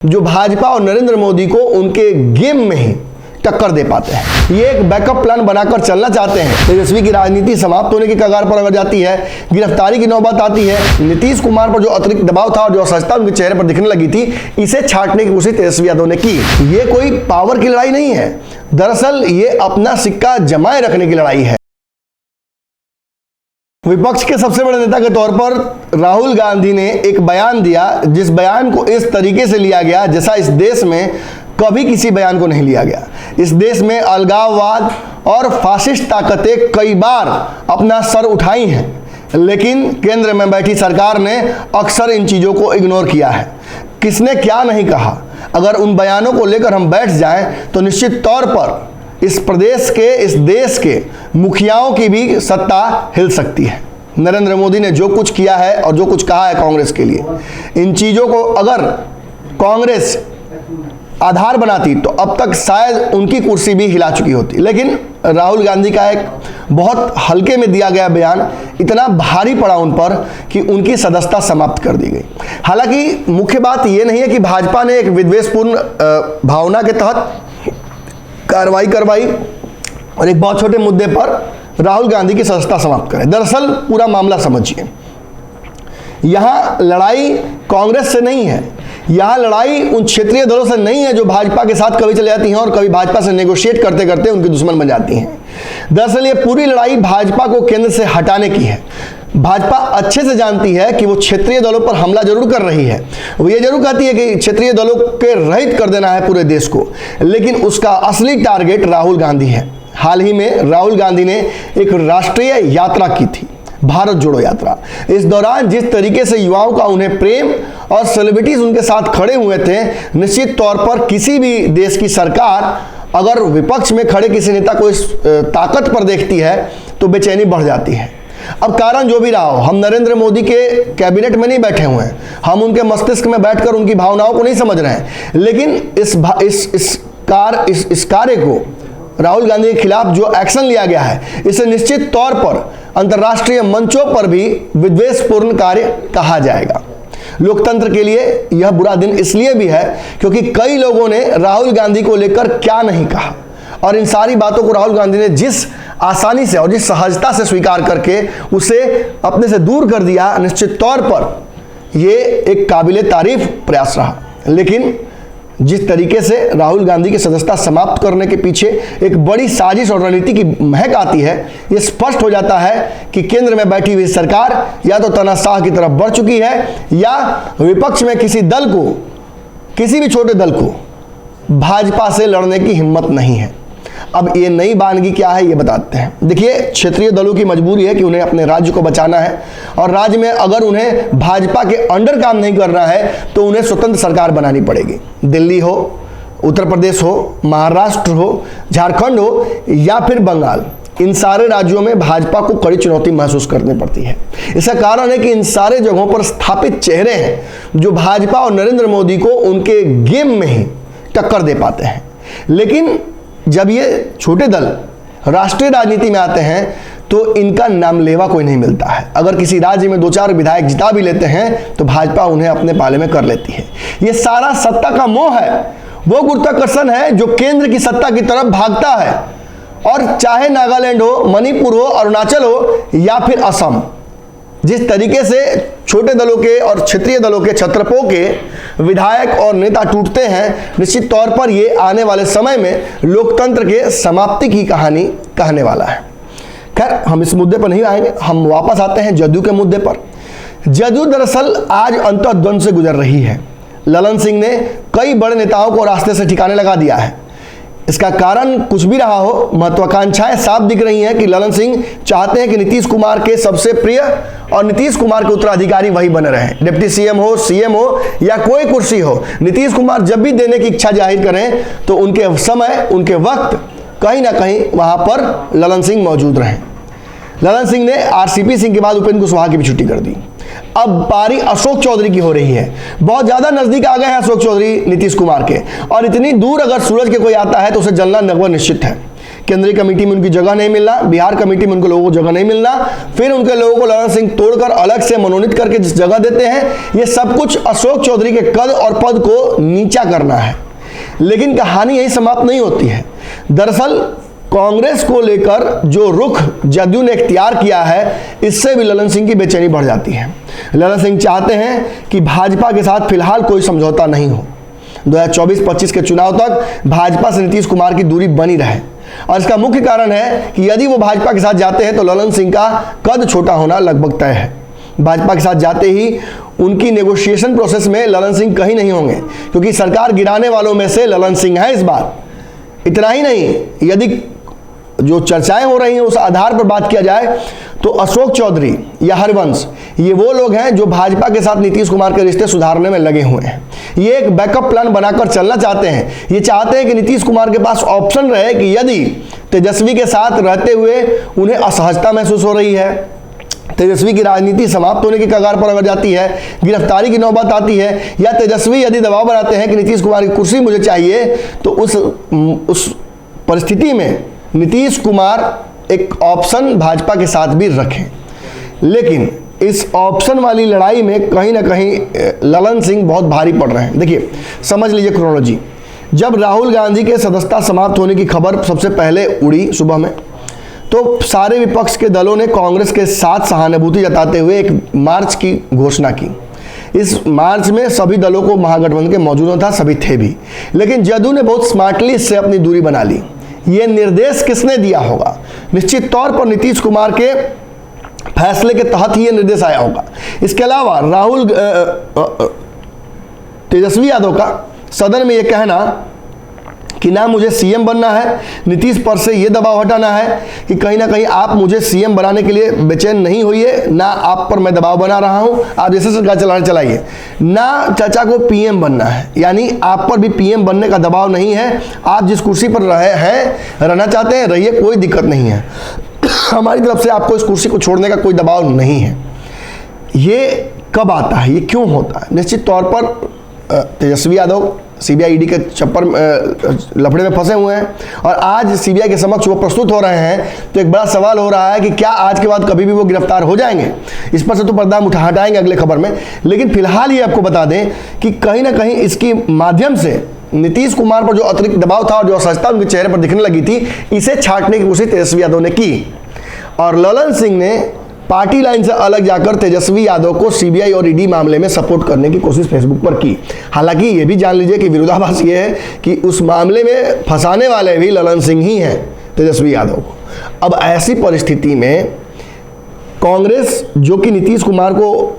जो भाजपा और नरेंद्र मोदी को उनके गेम में ही टक्कर दे पाते हैं। ये एक बैकअप प्लान बनाकर चलना चाहते हैं। तेजस्वी की राजनीति समाप्त होने की कगार पर अगर जाती है, गिरफ्तारी की नौबत आती है, नीतीश कुमार पर जो अतिरिक्त दबाव था और जो असहजता उनके चेहरे पर दिखने लगी थी, इसे छांटने की कोशिश तेजस्वी यादव ने की। ये कोई पावर की लड़ाई नहीं है, दरअसल ये अपना सिक्का जमाए रखने की लड़ाई है। विपक्ष के सबसे बड़े नेता के तौर पर राहुल गांधी ने एक बयान दिया, जिस बयान को इस तरीके से लिया गया जैसा इस देश में कभी किसी बयान को नहीं लिया गया। इस देश में अलगाववाद और फासिस्ट ताकतें कई बार अपना सर उठाई हैं, लेकिन केंद्र में बैठी सरकार ने अक्सर इन चीज़ों को इग्नोर किया है। किसने क्या नहीं कहा, अगर उन बयानों को लेकर हम बैठ जाएं तो निश्चित तौर पर इस प्रदेश के, इस देश के मुखियाओं की भी सत्ता हिल सकती है। नरेंद्र मोदी ने जो कुछ किया है और जो कुछ कहा है कांग्रेस के लिए, इन चीज़ों को अगर कांग्रेस आधार बनाती तो अब तक शायद उनकी कुर्सी भी हिला चुकी होती। लेकिन राहुल गांधी का एक बहुत हल्के में दिया गया बयान इतना भारी पड़ा उन पर कि उनकी सदस्यता समाप्त कर दी गई। हालांकि मुख्य बात यह नहीं है कि भाजपा ने एक विद्वेषपूर्ण भावना के तहत कार्रवाई करवाई और एक बहुत छोटे मुद्दे पर राहुल गांधी की सदस्यता समाप्त करें। दरअसल पूरा मामला समझिए, यहां लड़ाई कांग्रेस से नहीं है, यहां लड़ाई उन क्षेत्रीय दलों से नहीं है जो भाजपा के साथ कभी चले जाती हैं और कभी भाजपा से नेगोशिएट करते करते उनके दुश्मन बन जाती हैं। दरअसल ये पूरी लड़ाई भाजपा को केंद्र से हटाने की है। भाजपा अच्छे से जानती है कि वो क्षेत्रीय दलों पर हमला जरूर कर रही है, वो ये जरूर कहती है कि क्षेत्रीय दलों के रहित कर देना है पूरे देश को, लेकिन उसका असली टारगेट राहुल गांधी है। हाल ही में राहुल गांधी ने एक राष्ट्रीय यात्रा की थी, भारत जोड़ो यात्रा। इस दौरान जिस तरीके से युवाओं का उन्हें प्रेम और सेलिब्रिटीज उनके साथ खड़े हुए थे, निश्चित तौर पर किसी भी देश की सरकार अगर विपक्ष में खड़े किसी नेता को इस ताकत पर देखती है तो बेचैनी बढ़ जाती है। अब कारण जो भी रहा हो, हम नरेंद्र मोदी के कैबिनेट में नहीं बैठे हुए हैं, हम उनके मस्तिष्क में बैठकर उनकी भावनाओं को नहीं समझ रहे हैं, लेकिन इस कार्य को राहुल गांधी के खिलाफ जो एक्शन लिया गया है, इसे निश्चित तौर पर अंतर्राष्ट्रीय मंचों पर भी विद्वेषपूर्ण कार्य कहा जाएगा। लोकतंत्र के लिए यह बुरा दिन इसलिए भी है क्योंकि कई लोगों ने राहुल गांधी को लेकर क्या नहीं कहा, और इन सारी बातों को राहुल गांधी ने जिस आसानी से और जिस सहजता से स्वीकार करके उसे अपने से दूर कर दिया, निश्चित तौर पर ये एक काबिले तारीफ प्रयास रहा। लेकिन जिस तरीके से राहुल गांधी की सदस्यता समाप्त करने के पीछे एक बड़ी साजिश और रणनीति की महक आती है, ये स्पष्ट हो जाता है कि केंद्र में बैठी हुई सरकार या तो तानाशाह की तरफ बढ़ चुकी है या विपक्ष में किसी दल को, किसी भी छोटे दल को भाजपा से लड़ने की हिम्मत नहीं है। अब ये नई वानगी क्या है ये बताते हैं। देखिए, क्षेत्रीय दलों की मजबूरी है कि उन्हें अपने राज्य को बचाना है, और राज्य में अगर उन्हें भाजपा के अंडर काम नहीं करना है तो उन्हें स्वतंत्र सरकार बनानी पड़ेगी। दिल्ली हो, उत्तर प्रदेश हो, महाराष्ट्र हो, झारखंड हो या फिर बंगाल, इन सारे राज्यों में भाजपा को कड़ी चुनौती महसूस करनी पड़ती है। इसका कारण है कि इन सारे जगहों पर स्थापित चेहरे हैं जो भाजपा और नरेंद्र मोदी को उनके गेम में ही टक्कर दे पाते हैं। लेकिन जब ये छोटे दल राष्ट्रीय राजनीति में आते हैं तो इनका नामलेवा कोई नहीं मिलता है। अगर किसी राज्य में 2-4 विधायक जिता भी लेते हैं तो भाजपा उन्हें अपने पाले में कर लेती है। ये सारा सत्ता का मोह है, वो गुरुत्वाकर्षण है जो केंद्र की सत्ता की तरफ भागता है। और चाहे नागालैंड हो, मणिपुर हो, अरुणाचल हो या फिर असम, जिस तरीके से छोटे दलों के और क्षेत्रीय दलों के छत्रपों के विधायक और नेता टूटते हैं, निश्चित तौर पर ये आने वाले समय में लोकतंत्र के समाप्ति की कहानी कहने वाला है। खैर, हम इस मुद्दे पर नहीं आएंगे, हम वापस आते हैं जदयू के मुद्दे पर। जदयू दरअसल आज अंतर्द्वंद से गुजर रही है। ललन सिंह ने कई बड़े नेताओं को रास्ते से ठिकाने लगा दिया है। इसका कारण कुछ भी रहा हो, महत्वाकांक्षाएं साफ दिख रही हैं कि ललन सिंह चाहते हैं कि नीतीश कुमार के सबसे प्रिय और नीतीश कुमार के उत्तराधिकारी वही बने रहें। डिप्टी सीएम हो, सीएम हो या कोई कुर्सी हो, नीतीश कुमार जब भी देने की इच्छा जाहिर करें तो उनके समय, उनके वक्त कहीं ना कहीं वहां पर ललन सिंह मौजूद रहें। ललन सिंह ने आरसीपी सिंह के बाद उपेंद्र कुशवाहा की भी छुट्टी कर दी। अब पारी अशोक चौधरी की हो रही है। बहुत ज्यादा नजदीक आ गए हैं अशोक चौधरी नीतीश कुमार के, और इतनी दूर अगर सूरज के कोई आता है तो उसे जलना लगभग निश्चित है। केंद्रीय कमेटी में उनकी जगह नहीं मिलना, बिहार कमेटी में उनके लोगों को जगह नहीं मिलना, फिर उनके लोगों को ललन सिंह तोड़कर अलग से मनोनीत करके जिस जगह देते हैं, ये सब कुछ अशोक चौधरी के कद और पद को नीचा करना है। लेकिन कहानी यही समाप्त नहीं होती है। दरअसल कांग्रेस को लेकर जो रुख जदयू ने इख्तियार किया है, इससे भी ललन सिंह की बेचैनी बढ़ जाती है। ललन सिंह चाहते हैं कि भाजपा के साथ फिलहाल कोई समझौता नहीं हो, 2024-25 के चुनाव तक भाजपा से नीतीश कुमार की दूरी बनी रहे। और इसका मुख्य कारण है कि यदि वो भाजपा के साथ जाते हैं तो ललन सिंह का कद छोटा होना लगभग तय है। भाजपा के साथ जाते ही उनकी नेगोशिएशन प्रोसेस में ललन सिंह कहीं नहीं होंगे, क्योंकि सरकार गिराने वालों में से ललन सिंह है इस बार। इतना ही नहीं, यदि जो चर्चाएं हो रही हैं उस आधार पर बात किया जाए तो अशोक चौधरी या हरिवंश, ये वो लोग हैं जो भाजपा के साथ नीतीश कुमार के रिश्ते सुधारने में लगे हुए हैं। ये एक बैकअप प्लान बनाकर चलना चाहते हैं। ये चाहते हैं कि नीतीश कुमार के पास ऑप्शन रहे कि यदि तेजस्वी के साथ रहते हुए उन्हें असहजता महसूस हो रही है, तेजस्वी की राजनीति समाप्त होने की कगार पर अगर जाती है, गिरफ्तारी की नौबत आती है, या तेजस्वी यदि दबाव बनाते हैं कि नीतीश कुमार की कुर्सी मुझे चाहिए, तो उस परिस्थिति में नीतीश कुमार एक ऑप्शन भाजपा के साथ भी रखें। लेकिन इस ऑप्शन वाली लड़ाई में कहीं ना कहीं ललन सिंह बहुत भारी पड़ रहे हैं। देखिए, समझ लीजिए क्रोनोलॉजी। जब राहुल गांधी के सदस्यता समाप्त होने की खबर सबसे पहले उड़ी सुबह में, तो सारे विपक्ष के दलों ने कांग्रेस के साथ सहानुभूति जताते हुए एक मार्च की घोषणा की। इस मार्च में सभी दलों को महागठबंधन के मौजूद था, सभी थे भी, लेकिन जदयू ने बहुत स्मार्टली इससे अपनी दूरी बना ली। ये निर्देश किसने दिया होगा? निश्चित तौर पर नीतीश कुमार के फैसले के तहत ही ये निर्देश आया होगा। इसके अलावा राहुल तेजस्वी यादव का सदन में ये कहना कि ना मुझे सीएम बनना है, नीतीश पर से ये दबाव हटाना है कि कहीं ना कहीं आप मुझे सीएम बनाने के लिए बेचैन नहीं होइए, ना आप पर मैं दबाव बना रहा हूं, आप जैसे सरकार चलाइए, ना चाचा को पीएम बनना है, यानी आप पर भी पीएम बनने का दबाव नहीं है। आप जिस कुर्सी पर रहना चाहते हैं रहिए, कोई दिक्कत नहीं है, हमारी तरफ से आपको इस कुर्सी को छोड़ने का कोई दबाव नहीं है। ये कब आता है, ये क्यों होता है? निश्चित तौर पर तेजस्वी यादव सीबीआई ईडी के चक्कर लफड़े में फंसे हुए हैं और आज सीबीआई के समक्ष वो प्रस्तुत हो रहे हैं, तो एक बड़ा सवाल हो रहा है कि क्या आज के बाद कभी भी वो गिरफ्तार हो जाएंगे? इस पर से तो पर्दा हटाएंगे अगले खबर में। लेकिन फिलहाल ये आपको बता दें कि कहीं ना कहीं इसके माध्यम से नीतीश कुमार पर जो अतिरिक्त दबाव था और जो असहजता उनके चेहरे पर दिखने लगी थी, इसे छांटने की कोशिश तेजस्वी यादव ने की। और ललन सिंह ने पार्टी लाइन से अलग जाकर तेजस्वी यादव को सीबीआई और ईडी मामले में सपोर्ट करने की कोशिश फेसबुक पर की। हालांकि ये भी जान लीजिए कि विरोधाभास ये है कि उस मामले में फंसाने वाले भी ललन सिंह ही हैं तेजस्वी यादव को। अब ऐसी परिस्थिति में कांग्रेस, जो कि नीतीश कुमार को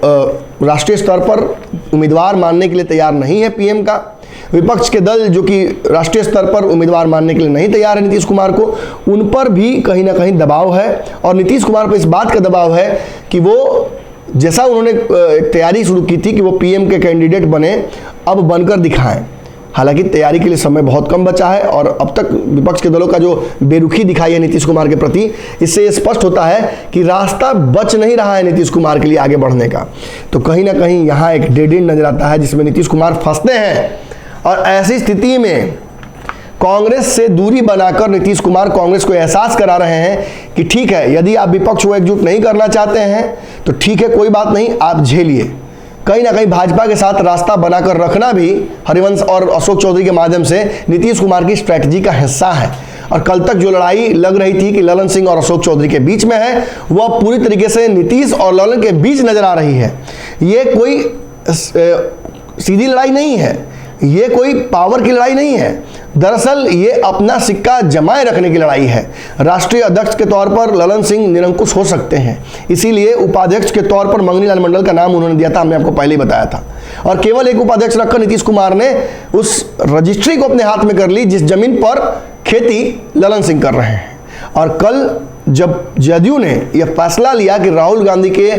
राष्ट्रीय स्तर पर उम्मीदवार मानने के लिए तैयार नहीं है पीएम का, विपक्ष के दल जो कि राष्ट्रीय स्तर पर उम्मीदवार मानने के लिए नहीं तैयार है नीतीश कुमार को, उन पर भी कहीं ना कहीं दबाव है। और नीतीश कुमार पर इस बात का दबाव है कि वो जैसा उन्होंने तैयारी शुरू की थी कि वो पीएम के कैंडिडेट बने, अब बनकर दिखाएं। हालांकि तैयारी के लिए समय बहुत कम बचा है और अब तक विपक्ष के दलों का जो बेरुखी दिखाई है नीतीश कुमार के प्रति, इससे ये स्पष्ट होता है कि रास्ता बच नहीं रहा है नीतीश कुमार के लिए आगे बढ़ने का। तो कहीं ना कहीं यहाँ एक डेड एंड नजर आता है जिसमें नीतीश कुमार फंसते हैं। और ऐसी स्थिति में कांग्रेस से दूरी बनाकर नीतीश कुमार कांग्रेस को एहसास करा रहे हैं कि ठीक है, यदि आप विपक्ष को एकजुट नहीं करना चाहते हैं तो ठीक है, कोई बात नहीं, आप झेलिए। कहीं ना कहीं भाजपा के साथ रास्ता बनाकर रखना भी हरिवंश और अशोक चौधरी के माध्यम से नीतीश कुमार की स्ट्रैटेजी का हिस्सा है। और कल तक जो लड़ाई लग रही थी कि ललन सिंह और अशोक चौधरी के बीच में है, वह पूरी तरीके से नीतीश और ललन के बीच नजर आ रही है। ये कोई सीधी लड़ाई नहीं है, ये कोई पावर की लड़ाई नहीं है। दरअसल ये अपना सिक्का जमाए रखने की लड़ाई है। राष्ट्रीय अध्यक्ष के तौर पर ललन सिंह निरंकुश हो सकते हैं, इसीलिए उपाध्यक्ष के तौर पर मंगनी लाल मंडल का नाम उन्होंने दिया था, हमने आपको पहले ही बताया था। और केवल एक उपाध्यक्ष रखकर नीतीश कुमार ने उस रजिस्ट्री को अपने हाथ में कर ली जिस जमीन पर खेती ललन सिंह कर रहे हैं। और कल जब जदयू ने यह फैसला लिया कि राहुल गांधी के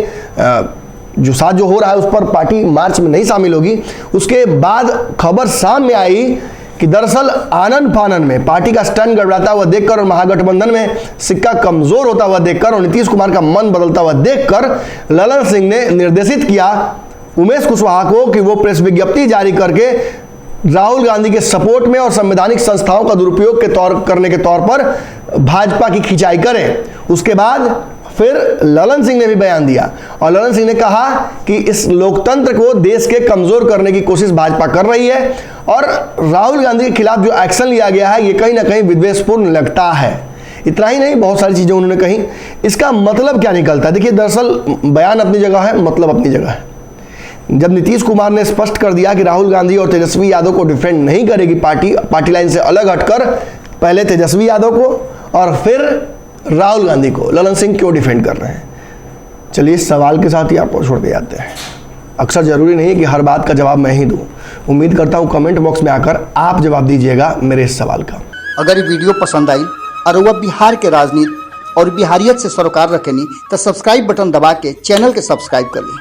जो साथ जो हो रहा है उस पर पार्टी मार्च में नहीं शामिल होगी, उसके बाद खबर सामने आई कि दरअसल आनन फानन में पार्टी का स्टैंड गड़बड़ाता हुआ देखकर और महागठबंधन में सिक्का कमजोर होता हुआ देखकर और नीतीश कुमार का मन बदलता हुआ देखकर ललन सिंह ने निर्देशित किया उमेश कुशवाहा को कि वो प्रेस विज्ञप्ति जारी करके राहुल गांधी के सपोर्ट में और संवैधानिक संस्थाओं का दुरुपयोग करने के तौर पर भाजपा की खिंचाई करें। उसके बाद फिर ललन सिंह ने भी बयान दिया और ललन सिंह ने कहा कि इस लोकतंत्र को देश के कमजोर करने की कोशिश भाजपा कर रही है और राहुल गांधी के खिलाफ जो एक्शन लिया गया है ये कहीं ना कहीं विद्वेषपूर्ण लगता है। इतना ही नहीं, बहुत सारी चीजें उन्होंने कही। इसका मतलब क्या निकलता है? देखिए, दरअसल बयान अपनी जगह है, मतलब अपनी जगह है। जब नीतीश कुमार ने स्पष्ट कर दिया कि राहुल गांधी और तेजस्वी यादव को डिफेंड नहीं करेगी पार्टी लाइन से अलग हटकर, पहले तेजस्वी यादव को और फिर राहुल गांधी को ललन सिंह क्यों डिफेंड कर रहे हैं? चलिए, इस सवाल के साथ ही आपको छोड़ के जाते हैं। अक्सर जरूरी नहीं कि हर बात का जवाब मैं ही दूं। उम्मीद करता हूं कमेंट बॉक्स में आकर आप जवाब दीजिएगा मेरे इस सवाल का। अगर ये वीडियो पसंद आई और वह बिहार के राजनीति और बिहारियत से सरोकार रखेनी तो सब्सक्राइब बटन दबा के चैनल के सब्सक्राइब कर ली।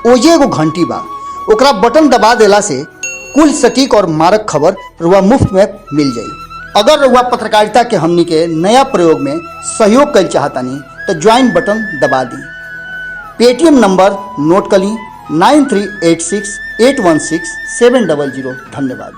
ओजे एगो घंटी बा, ओकरा बटन दबा देला से कुल सटीक और मारक खबर रुआ मुफ्त में मिल जाई। अगर रुआ पत्रकारिता के हमनी के नया प्रयोग में सहयोग कर चाहतानी तो ज्वाइन बटन दबा दी। पेटीएम नंबर नोट कर ली 9386816700। धन्यवाद।